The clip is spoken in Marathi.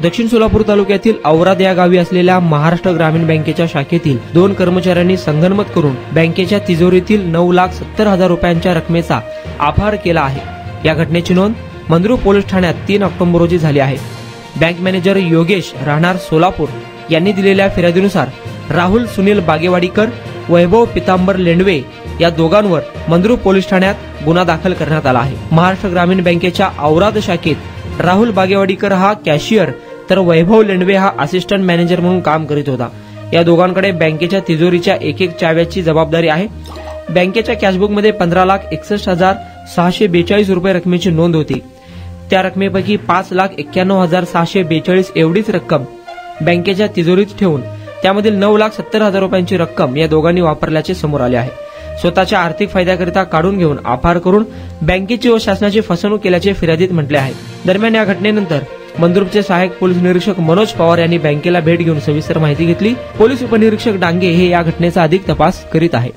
दक्षिण सोलापूर तालुक्यातील औराद या गावी असलेल्या महाराष्ट्र ग्रामीण बँकेच्या शाखेतील 2 कर्मचाऱ्यांनी संगनमत करून बँकेच्या तिजोरीतील 9,70,000 रुपयांच्या रकमेचा अपहार केला आहे। या घटनेची नोंद मंद्रुप पोलीस ठाण्यात 3 ऑक्टोबर रोजी झाली आहे। बँक मॅनेजर योगेश राहणार सोलापूर यांनी दिलेल्या फिर्यादीनुसार राहुल सुनील बागेवाडीकर, वैभव पितांबर लेंडवे या दोघांवर मंद्रुप पोलीस ठाण्यात गुन्हा दाखल करण्यात आला आहे। महाराष्ट्र ग्रामीण बँकेच्या औराद शाखेत राहुल बागेवाडीकर हा कॅशियर तर वैभव लेंडवे हा असिस्टंट मॅनेजर म्हणून काम करीत होता। या दोघांकडे बँकेच्या तिजोरीच्या एक चाव्याची जबाबदारी आहे। बँकेच्या कॅशबुकमध्ये 15,61,642 रुपये रकमेची नोंद होती। त्या रकमेपैकी 5,91,642 एवढीच रक्कम बँकेच्या तिजोरीत ठेवून त्यामधील 9,70,000 रुपयांची रक्कम या दोघांनी वापरल्याचे समोर आले आहे। स्वतःच्या आर्थिक फायद्याकरिता काढून घेऊन अपहार करून बँकेची व शासनाची फसवणूक केल्याचे फिर्यादीत म्हटले आहे। दरम्यान या घटनेनंतर मंद्रुपचे सहाय्यक पोलीस निरीक्षक मनोज पवार यांनी बँकेला भेट घेऊन सविस्तर माहिती घेतली। पोलीस उपनिरीक्षक डांगे हे या घटनेचा अधिक तपास करीत आहेत।